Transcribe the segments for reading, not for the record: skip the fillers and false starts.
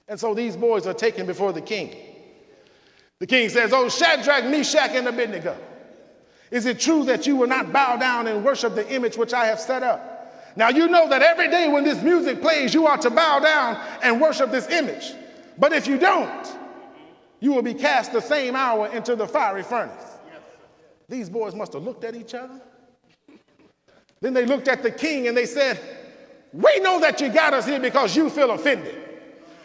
And so these boys are taken before the king. The king says, "Oh, Shadrach, Meshach, and Abednego, is it true that you will not bow down and worship the image which I have set up? Now you know that every day when this music plays, you are to bow down and worship this image. But if you don't, you will be cast the same hour into the fiery furnace." These boys must have looked at each other. Then they looked at the king and they said, "We know that you got us here because you feel offended.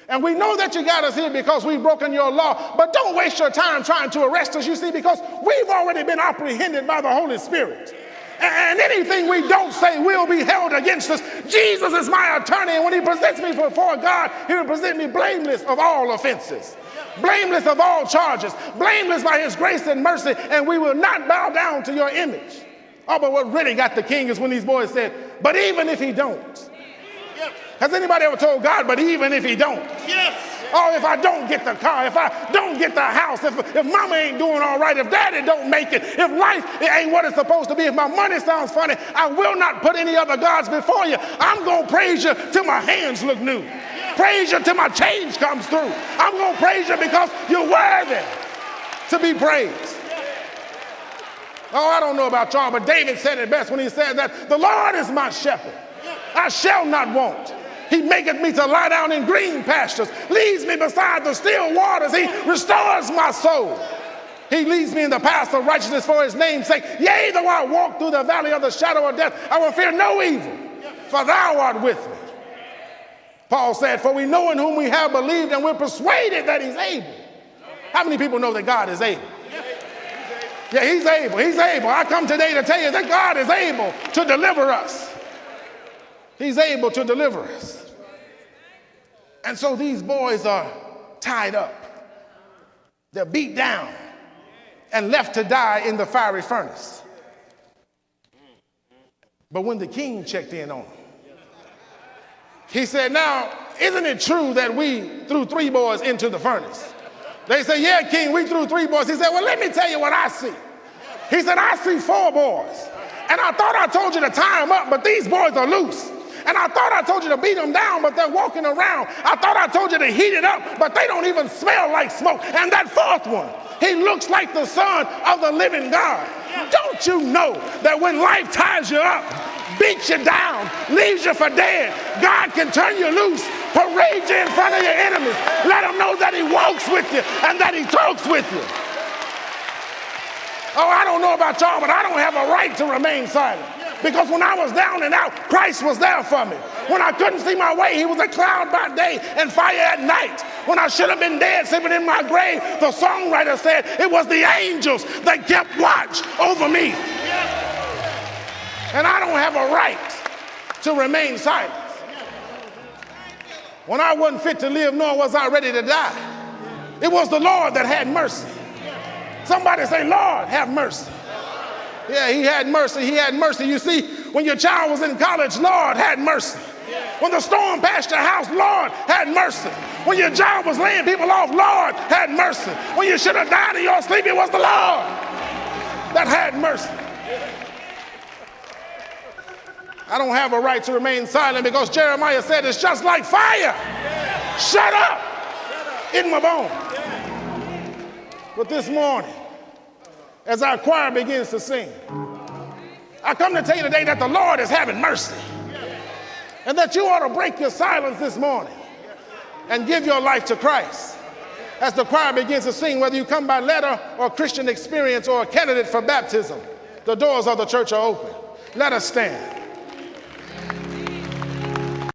And we know that you got us here because we've broken your law. But don't waste your time trying to arrest us, you see, because we've already been apprehended by the Holy Spirit. And anything we don't say will be held against us. Jesus is my attorney, and when he presents me before God, he will present me blameless of all offenses, blameless of all charges, blameless by his grace and mercy, and we will not bow down to your image." Oh, but what really got the king is when these boys said, "But even if he don't." Has anybody ever told God, "But even if he don't"? Yes. Oh, if I don't get the car, if I don't get the house, if mama ain't doing all right, if daddy don't make it, if life ain't what it's supposed to be, if my money sounds funny, I will not put any other gods before you. I'm going to praise you till my hands look new. Praise you till my change comes through. I'm going to praise you because you're worthy to be praised. Oh, I don't know about y'all, but David said it best when he said that the Lord is my shepherd. I shall not want. He maketh me to lie down in green pastures, leads me beside the still waters. He restores my soul. He leads me in the paths of righteousness for his name's sake. Yea, though I walk through the valley of the shadow of death, I will fear no evil, for thou art with me. Paul said, "For we know in whom we have believed, and we're persuaded that he's able." How many people know that God is able? Yeah, he's able. He's able. I come today to tell you that God is able to deliver us. He's able to deliver us. And so these boys are tied up. They're beat down and left to die in the fiery furnace. But when the king checked in on them, he said, "Now, isn't it true that we threw 3 boys into the furnace?" They said, "Yeah, king, we threw 3 boys." He said, "Well, let me tell you what I see." He said, "I see 4 boys. And I thought I told you to tie them up, but these boys are loose. And I thought I told you to beat them down, but they're walking around. I thought I told you to heat it up, but they don't even smell like smoke. And that 4th one, he looks like the son of the living God." Don't you know that when life ties you up, beats you down, leaves you for dead, God can turn you loose, parade you in front of your enemies, let them know that he walks with you and that he talks with you. Oh, I don't know about y'all, but I don't have a right to remain silent. Because when I was down and out, Christ was there for me. When I couldn't see my way, he was a cloud by day and fire at night. When I should have been dead, sleeping in my grave, the songwriter said it was the angels that kept watch over me. And I don't have a right to remain silent. When I wasn't fit to live, nor was I ready to die, it was the Lord that had mercy. Somebody say, "Lord, have mercy." Yeah, he had mercy. He had mercy. You see, when your child was in college, Lord had mercy. When the storm passed your house, Lord had mercy. When your job was laying people off, Lord had mercy. When you should have died in your sleep, it was the Lord that had mercy. I don't have a right to remain silent because Jeremiah said it's just like fire. Shut up in my bones. But this morning, as our choir begins to sing, I come to tell you today that the Lord is having mercy, and that you ought to break your silence this morning and give your life to Christ. As the choir begins to sing, whether you come by letter or Christian experience or a candidate for baptism, the doors of the church are open. Let us stand.